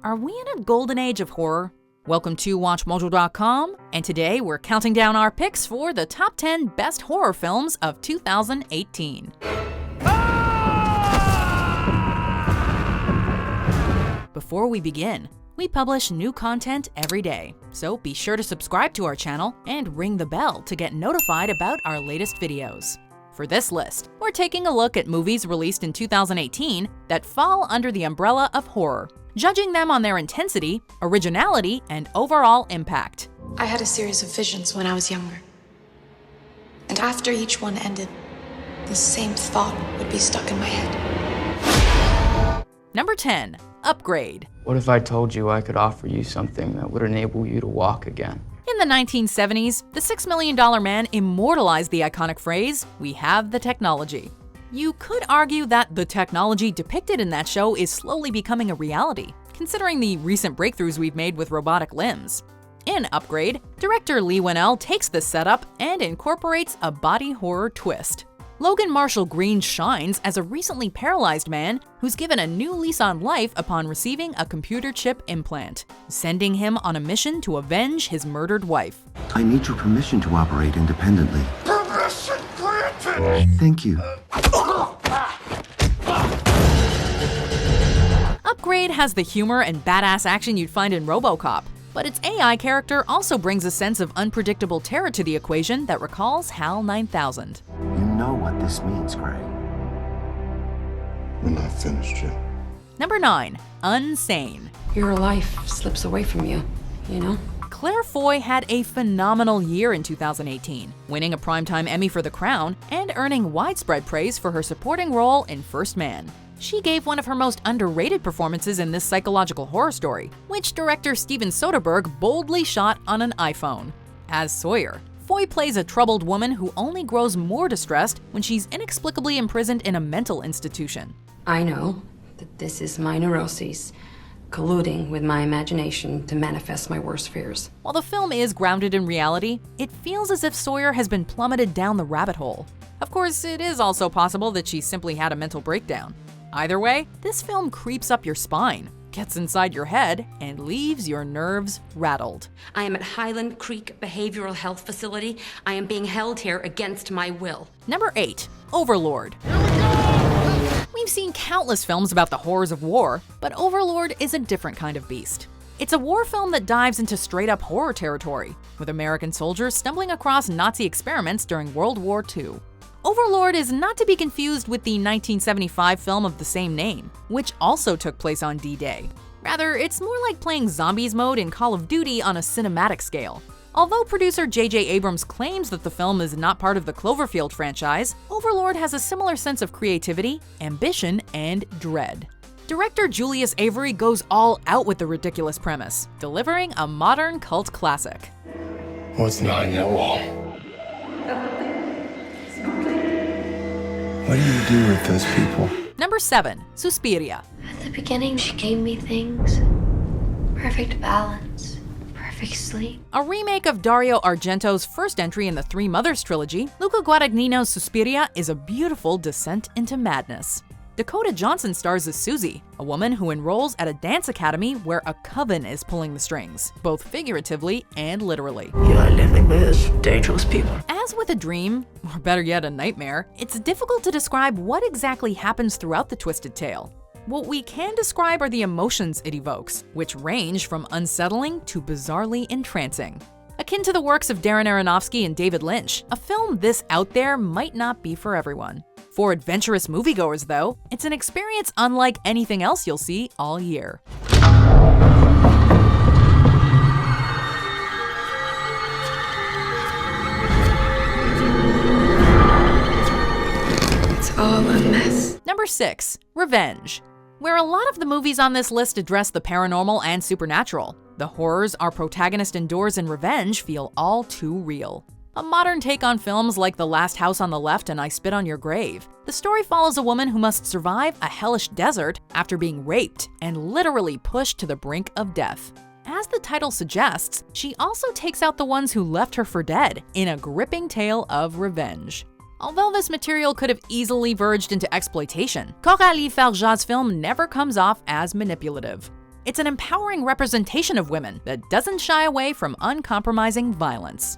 Are we in a golden age of horror? Welcome to WatchMojo.com, and today we're counting down our picks for the top 10 best horror films of 2018. Before we begin, we publish new content every day, so be sure to subscribe to our channel and ring the bell to get notified about our latest videos. For this list, we're taking a look at movies released in 2018 that fall under the umbrella of horror, judging them on their intensity, originality, and overall impact. I had a series of visions when I was younger. And after each one ended, the same thought would be stuck in my head. Number 10. Upgrade. What if I told you I could offer you something that would enable you to walk again? In the 1970s, the $6 Million Man immortalized the iconic phrase, "We have the technology." You could argue that the technology depicted in that show is slowly becoming a reality, considering the recent breakthroughs we've made with robotic limbs. In Upgrade, director Leigh Whannell takes this setup and incorporates a body horror twist. Logan Marshall Green shines as a recently paralyzed man who's given a new lease on life upon receiving a computer chip implant, sending him on a mission to avenge his murdered wife. I need your permission to operate independently. Permission granted! Thank you. Upgrade has the humor and badass action you'd find in RoboCop, but its AI character also brings a sense of unpredictable terror to the equation that recalls HAL 9000. You know what this means, Gray. We're not finished yet. Number 9. Unsane. Your life slips away from you, you know? Claire Foy had a phenomenal year in 2018, winning a Primetime Emmy for The Crown and earning widespread praise for her supporting role in First Man. She gave one of her most underrated performances in this psychological horror story, which director Steven Soderbergh boldly shot on an iPhone. As Sawyer, Foy plays a troubled woman who only grows more distressed when she's inexplicably imprisoned in a mental institution. I know that this is my neuroses, colluding with my imagination to manifest my worst fears. While the film is grounded in reality, it feels as if Sawyer has been plummeted down the rabbit hole. Of course, it is also possible that she simply had a mental breakdown. Either way, this film creeps up your spine, gets inside your head, and leaves your nerves rattled. I am at Highland Creek Behavioral Health Facility. I am being held here against my will. Number 8. Overlord. We've seen countless films about the horrors of war, but Overlord is a different kind of beast. It's a war film that dives into straight-up horror territory, with American soldiers stumbling across Nazi experiments during World War II. Overlord is not to be confused with the 1975 film of the same name, which also took place on D-Day. Rather, it's more like playing Zombies mode in Call of Duty on a cinematic scale. Although producer J.J. Abrams claims that the film is not part of the Cloverfield franchise, Overlord has a similar sense of creativity, ambition, and dread. Director Julius Avery goes all out with the ridiculous premise, delivering a modern cult classic. What's behind that wall? What do you do with those people? Number 7. Suspiria. At the beginning, she gave me things. Perfect balance, perfect sleep. A remake of Dario Argento's first entry in the Three Mothers trilogy, Luca Guadagnino's Suspiria is a beautiful descent into madness. Dakota Johnson stars as Susie, a woman who enrolls at a dance academy where a coven is pulling the strings, both figuratively and literally. You are living with dangerous people. As with a dream, or better yet a nightmare, it's difficult to describe what exactly happens throughout the twisted tale. What we can describe are the emotions it evokes, which range from unsettling to bizarrely entrancing. Akin to the works of Darren Aronofsky and David Lynch, a film this out there might not be for everyone. For adventurous moviegoers, though, it's an experience unlike anything else you'll see all year. It's all a mess. Number 6. Revenge. Where a lot of the movies on this list address the paranormal and supernatural, the horrors our protagonist endures in Revenge feel all too real. A modern take on films like The Last House on the Left and I Spit on Your Grave, the story follows a woman who must survive a hellish desert after being raped and literally pushed to the brink of death. As the title suggests, she also takes out the ones who left her for dead in a gripping tale of revenge. Although this material could have easily verged into exploitation, Coralie Farjat's film never comes off as manipulative. It's an empowering representation of women that doesn't shy away from uncompromising violence.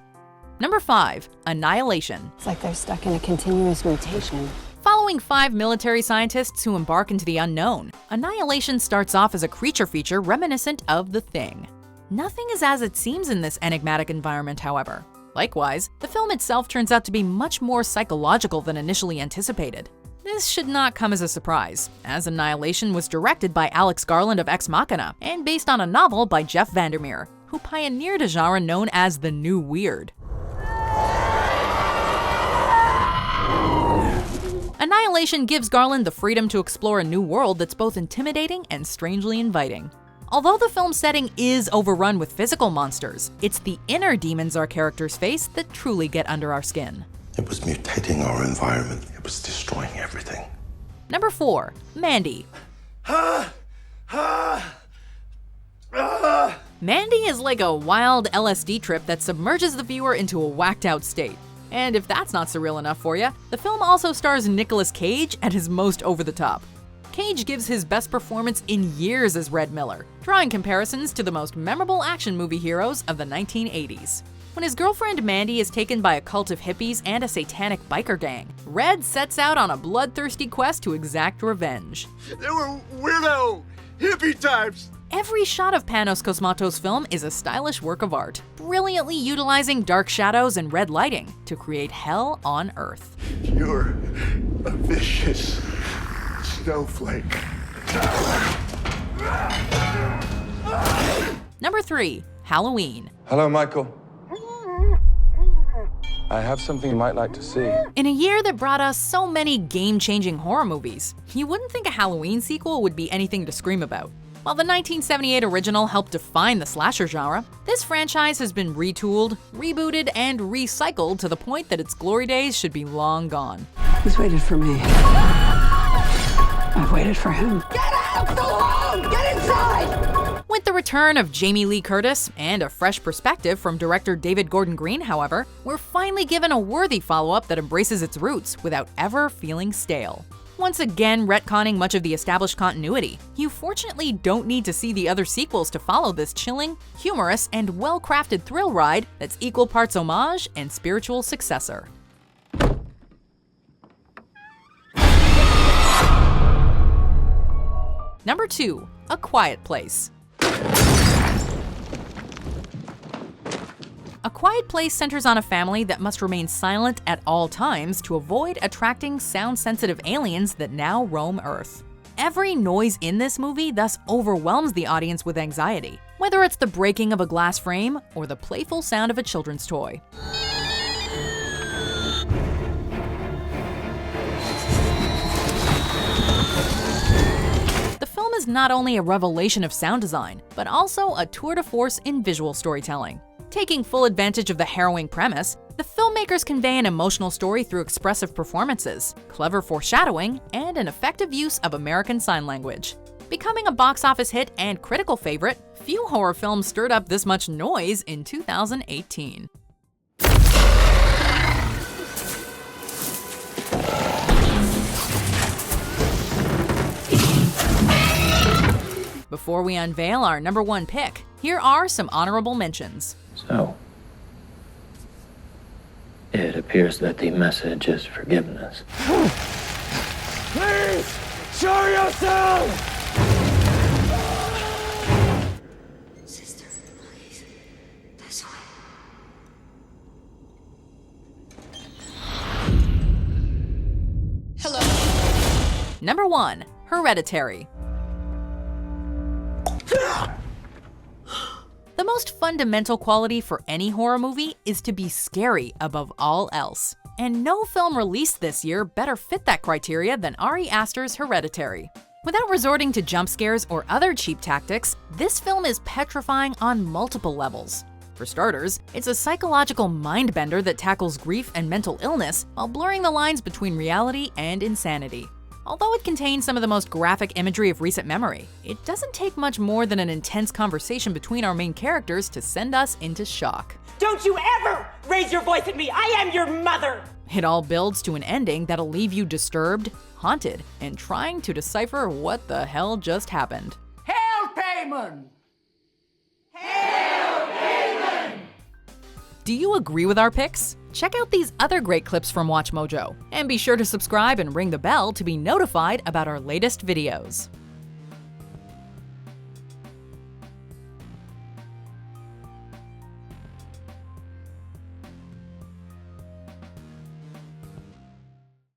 Number 5. Annihilation. It's like they're stuck in a continuous mutation. Following 5 military scientists who embark into the unknown, Annihilation starts off as a creature feature reminiscent of The Thing. Nothing is as it seems in this enigmatic environment, however. Likewise, the film itself turns out to be much more psychological than initially anticipated. This should not come as a surprise, as Annihilation was directed by Alex Garland of Ex Machina and based on a novel by Jeff Vandermeer, who pioneered a genre known as the New Weird. Annihilation gives Garland the freedom to explore a new world that's both intimidating and strangely inviting. Although the film's setting is overrun with physical monsters, it's the inner demons our characters face that truly get under our skin. It was mutating our environment. It was destroying everything. Number 4. Mandy. Mandy is like a wild LSD trip that submerges the viewer into a whacked-out state. And if that's not surreal enough for you, the film also stars Nicolas Cage at his most over-the-top. Cage gives his best performance in years as Red Miller, drawing comparisons to the most memorable action movie heroes of the 1980s. When his girlfriend Mandy is taken by a cult of hippies and a satanic biker gang, Red sets out on a bloodthirsty quest to exact revenge. They were weirdo hippie types. Every shot of Panos Cosmatos' film is a stylish work of art, brilliantly utilizing dark shadows and red lighting to create hell on earth. You're a vicious snowflake. Number 3. Halloween. Hello, Michael. I have something you might like to see. In a year that brought us so many game-changing horror movies, you wouldn't think a Halloween sequel would be anything to scream about. While the 1978 original helped define the slasher genre, this franchise has been retooled, rebooted, and recycled to the point that its glory days should be long gone. He's waited for me. I've waited for him. Get out! So long! Get inside! With the return of Jamie Lee Curtis and a fresh perspective from director David Gordon Green, however, we're finally given a worthy follow-up that embraces its roots without ever feeling stale. Once again retconning much of the established continuity, you fortunately don't need to see the other sequels to follow this chilling, humorous, and well-crafted thrill ride that's equal parts homage and spiritual successor. Number 2. A Quiet Place. A Quiet Place centers on a family that must remain silent at all times to avoid attracting sound-sensitive aliens that now roam Earth. Every noise in this movie thus overwhelms the audience with anxiety, whether it's the breaking of a glass frame or the playful sound of a children's toy. The film is not only a revelation of sound design, but also a tour de force in visual storytelling. Taking full advantage of the harrowing premise, the filmmakers convey an emotional story through expressive performances, clever foreshadowing, and an effective use of American Sign Language. Becoming a box office hit and critical favorite, few horror films stirred up this much noise in 2018. Before we unveil our number 1 pick, here are some honorable mentions. So, it appears that the message is forgiveness. Please, show yourself! Sister, please. This way. Hello. Number 1. Hereditary. The most fundamental quality for any horror movie is to be scary above all else. And no film released this year better fit that criteria than Ari Aster's Hereditary. Without resorting to jump scares or other cheap tactics, this film is petrifying on multiple levels. For starters, it's a psychological mind-bender that tackles grief and mental illness while blurring the lines between reality and insanity. Although it contains some of the most graphic imagery of recent memory, it doesn't take much more than an intense conversation between our main characters to send us into shock. Don't you ever raise your voice at me! I am your mother! It all builds to an ending that'll leave you disturbed, haunted, and trying to decipher what the hell just happened. Hell pay, Haman! Do you agree with our picks? Check out these other great clips from WatchMojo, and be sure to subscribe and ring the bell to be notified about our latest videos.